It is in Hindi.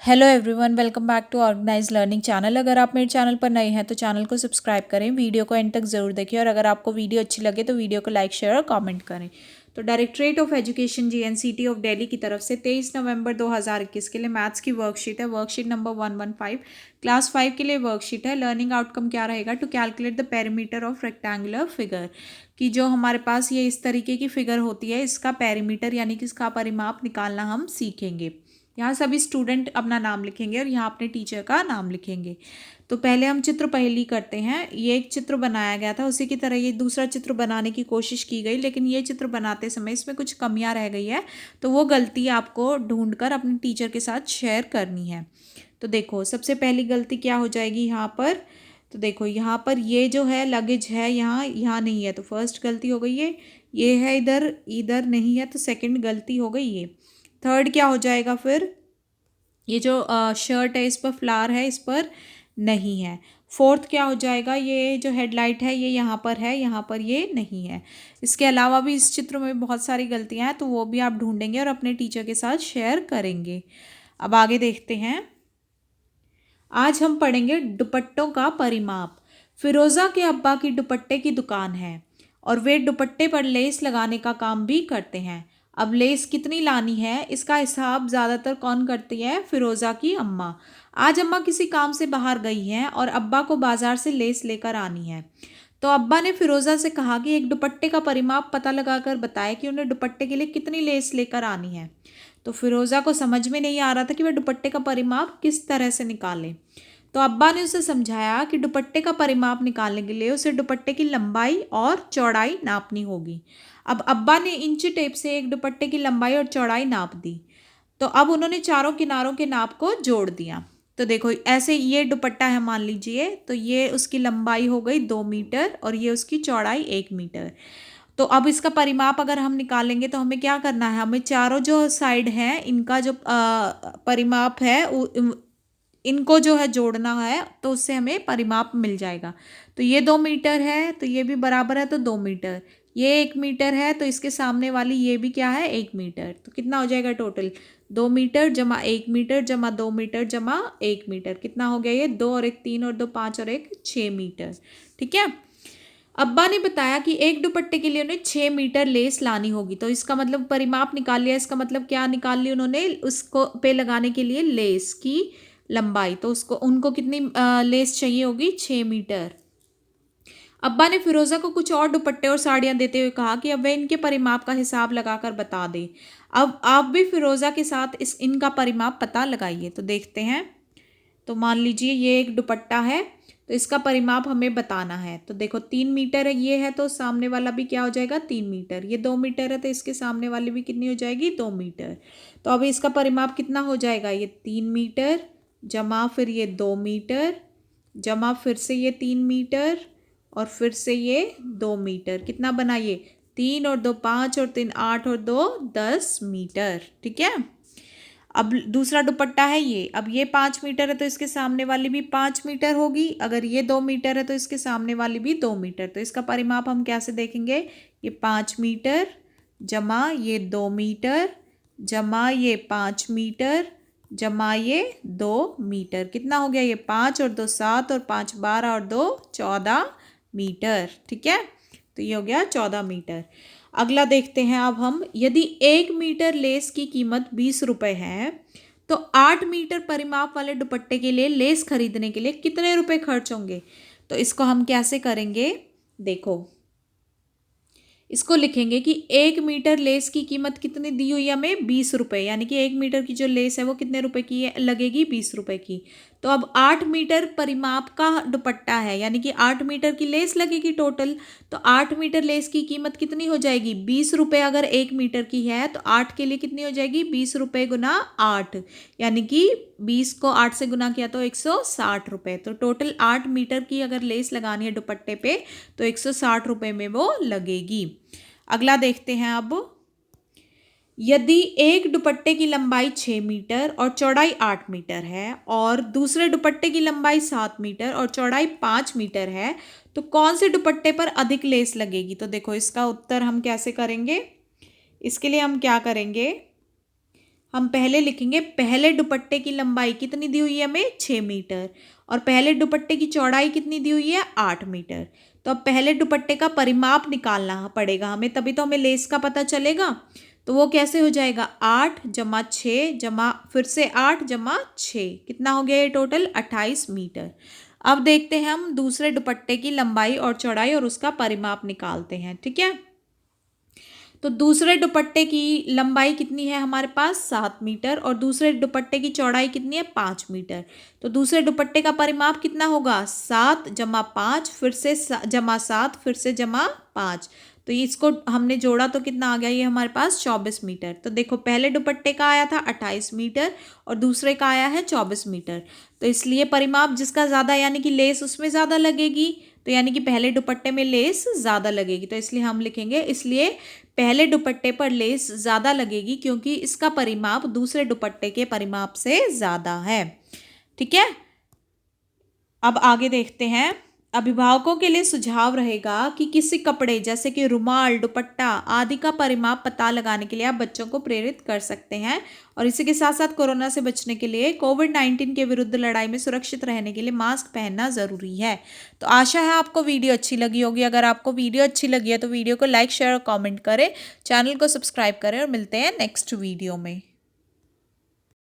Hello everyone, welcome back to organise learning channel. अगर आप मेरे चैनल पर नए हैं तो चैनल को सब्सक्राइब करें, वीडियो को एंड तक ज़रूर देखिए और अगर आपको वीडियो अच्छी लगे तो वीडियो को लाइक शेयर और कमेंट करें। तो directorate of education GNCT of Delhi की तरफ से 23 नवंबर 2021 के लिए मैथ्स की वर्कशीट है, वर्कशीट नंबर 115 क्लास 5 के लिए वर्कशीट है। लर्निंग आउटकम क्या रहेगा? To calculate the perimeter of rectangular figure, कि जो हमारे पास ये इस तरीके की फिगर होती है, इसका पेरीमीटर यानी कि इसका परिमाप निकालना हम सीखेंगे। यहाँ सभी स्टूडेंट अपना नाम लिखेंगे और यहाँ अपने टीचर का नाम लिखेंगे। तो पहले हम चित्र पहेली करते हैं। ये एक चित्र बनाया गया था, उसी की तरह ये दूसरा चित्र बनाने की कोशिश की गई, लेकिन ये चित्र बनाते समय इसमें कुछ कमियां रह गई है, तो वो गलती आपको ढूंढकर अपने टीचर के साथ शेयर करनी है। तो देखो, सबसे पहली गलती क्या हो जाएगी यहाँ पर? तो देखो, यहाँ पर ये जो है लगेज है, यहाँ यहाँ नहीं है, तो फर्स्ट गलती हो गई ये है इधर, इधर नहीं है, तो सेकंड गलती हो गई ये। थर्ड क्या हो जाएगा फिर? ये जो शर्ट है इस पर फ्लावर है, इस पर नहीं है। फोर्थ क्या हो जाएगा? ये जो हेडलाइट है ये यहाँ पर है, यहाँ पर ये नहीं है। इसके अलावा भी इस चित्र में बहुत सारी गलतियाँ हैं, तो वो भी आप ढूंढेंगे और अपने टीचर के साथ शेयर करेंगे। अब आगे देखते हैं। आज हम पढ़ेंगे दुपट्टों का परिमाप। फिरोज़ा के अब्बा की दुपट्टे की दुकान है और वे दुपट्टे पर लेस लगाने का काम भी करते हैं। अब लेस कितनी लानी है, इसका हिसाब ज़्यादातर कौन करती है? फिरोज़ा की अम्मा। आज अम्मा किसी काम से बाहर गई हैं और अब्बा को बाज़ार से लेस लेकर आनी है। तो अब्बा ने फिरोज़ा से कहा कि एक दुपट्टे का परिमाप पता लगाकर बताए कि उन्हें दुपट्टे के लिए कितनी लेस लेकर आनी है। तो फिरोज़ा को समझ में नहीं आ रहा था कि वह दुपट्टे का परिमाप किस तरह से निकाले। तो अब्बा ने उसे समझाया कि दुपट्टे का परिमाप निकालने के लिए उसे दुपट्टे की लंबाई और चौड़ाई नापनी होगी। अब अब्बा ने इंची टेप से एक दुपट्टे की लंबाई और चौड़ाई नाप दी। तो अब उन्होंने चारों किनारों के नाप को जोड़ दिया। तो देखो, ऐसे ये दुपट्टा है मान लीजिए, तो ये उसकी लंबाई हो गई 2 मीटर और ये उसकी चौड़ाई 1 मीटर। तो अब इसका परिमाप अगर हम निकालेंगे तो हमें क्या करना है? हमें चारों जो साइड हैं इनका जो परिमाप है इनको जो है जोड़ना है, तो उससे हमें परिमाप मिल जाएगा। तो ये 2 मीटर है, तो ये भी बराबर है, तो 2 मीटर। ये 1 मीटर है, तो इसके सामने वाली ये भी क्या है? 1 मीटर। तो कितना हो जाएगा टोटल? 2 मीटर जमा 1 मीटर जमा 2 मीटर जमा 1 मीटर। कितना हो गया ये? 2 और 1 3 और 2 5 और 1 6 मीटर। ठीक है। अब्बा ने बताया कि एक दुपट्टे के लिए उन्हें 6 मीटर लेस लानी होगी। तो इसका मतलब परिमाप निकाल लिया। इसका मतलब क्या निकाल ली उन्होंने? उसको पे लगाने के लिए लेस की लंबाई। तो उसको उनको कितनी लेस चाहिए होगी? 6 मीटर। अब्बा ने फिरोज़ा को कुछ और दुपट्टे और साड़ियाँ देते हुए कहा कि अब वह इनके परिमाप का हिसाब लगाकर बता दे। अब आप भी फिरोज़ा के साथ इनका परिमाप पता लगाइए। तो देखते हैं। तो मान लीजिए ये एक दुपट्टा है, तो इसका परिमाप हमें बताना है। तो देखो, 3 मीटर है ये है, तो सामने वाला भी क्या हो जाएगा? 3 मीटर। ये 2 मीटर है, तो इसके सामने वाली भी कितनी हो जाएगी? 2 मीटर। तो अब इसका परिमाप कितना हो जाएगा? ये 3 मीटर जमा फिर ये 2 मीटर जमा फिर से ये 3 मीटर और फिर से ये 2 मीटर। कितना बना ये? 3 और 2 5 और 3 8 और 2 10 मीटर। ठीक है। अब दूसरा दुपट्टा है ये। अब ये 5 मीटर है, तो इसके सामने वाली भी 5 मीटर होगी। अगर ये 2 मीटर है तो इसके सामने वाली भी 2 मीटर। तो इसका परिमाप हम कैसे देखेंगे? ये 5 मीटर जमा ये 2 मीटर जमा ये 5 मीटर जमा ये 2 मीटर। कितना हो गया ये? 5 और 2 7 और 5 12 और 2 14 मीटर। ठीक है। तो ये हो गया 14 मीटर। अगला देखते हैं अब हम। यदि 1 मीटर लेस की कीमत 20 रुपये है, तो 8 मीटर परिमाप वाले दुपट्टे के लिए लेस खरीदने के लिए कितने रुपए खर्च होंगे? तो इसको हम कैसे करेंगे? देखो, इसको लिखेंगे कि 1 मीटर लेस की कीमत कितनी दी हुई है हमें? 20 रुपये। यानी कि 1 मीटर की जो लेस है वो कितने रुपए की लगेगी? 20 रुपये की। तो अब 8 मीटर परिमाप का दुपट्टा है, यानी कि 8 मीटर की लेस लगेगी टोटल। तो 8 मीटर लेस की कीमत कितनी हो जाएगी? 20 रुपये। अगर 1 मीटर की है तो 8 के लिए कितनी हो जाएगी? 20 रुपये गुना 8, यानी कि 20 को 8 से गुना किया तो 160 रुपये। तो टोटल 8 मीटर की अगर लेस लगानी है दुपट्टे पे तो 160 रुपये में वो लगेगी। अगला देखते हैं अब। यदि एक दुपट्टे की लंबाई 6 मीटर और चौड़ाई 8 मीटर है और दूसरे दुपट्टे की लंबाई 7 मीटर और चौड़ाई 5 मीटर है, तो कौन से दुपट्टे पर अधिक लेस लगेगी? तो देखो, इसका उत्तर हम कैसे करेंगे? इसके लिए हम क्या करेंगे? हम पहले लिखेंगे पहले दुपट्टे की लंबाई कितनी दी हुई है हमें 6 मीटर और पहले दुपट्टे की चौड़ाई कितनी दी हुई है 8 मीटर। तो अब पहले दुपट्टे का परिमाप निकालना पड़ेगा हमें, तभी तो हमें लेस का पता चलेगा। तो वो कैसे हो जाएगा 8 जमा 6 जमा फिर से 8 जमा 6, कितना हो गया ये टोटल 28 मीटर। अब देखते हैं हम दूसरे दुपट्टे की लंबाई और चौड़ाई और उसका परिमाप निकालते हैं, ठीक है। तो दूसरे दुपट्टे की लंबाई कितनी है हमारे पास 7 मीटर और दूसरे दुपट्टे की चौड़ाई कितनी है 5 मीटर। तो दूसरे दुपट्टे का परिमाप कितना होगा 7 जमा 5 फिर से जमा 7 फिर से जमा 5। तो इसको हमने जोड़ा तो कितना आ गया ये हमारे पास 24 मीटर। तो देखो पहले दुपट्टे का आया था 28 मीटर और दूसरे का आया है 24 मीटर। तो इसलिए परिमाप जिसका ज़्यादा यानी कि लेस उसमें ज़्यादा लगेगी, तो यानी कि पहले दुपट्टे में लेस ज़्यादा लगेगी। तो इसलिए हम लिखेंगे इसलिए पहले दुपट्टे पर लेस ज़्यादा लगेगी क्योंकि इसका परिमाप दूसरे दुपट्टे के परिमाप से ज़्यादा है, ठीक है। अब आगे देखते हैं। अभिभावकों के लिए सुझाव रहेगा कि किसी कपड़े जैसे कि रुमाल, दुपट्टा आदि का परिमाप पता लगाने के लिए आप बच्चों को प्रेरित कर सकते हैं। और इसी के साथ साथ कोरोना से बचने के लिए कोविड-19 के विरुद्ध लड़ाई में सुरक्षित रहने के लिए मास्क पहनना ज़रूरी है। तो आशा है आपको वीडियो अच्छी लगी होगी। अगर आपको वीडियो अच्छी लगी है तो वीडियो को लाइक शेयर और कॉमेंट करें, चैनल को सब्सक्राइब करें और मिलते हैं नेक्स्ट वीडियो में।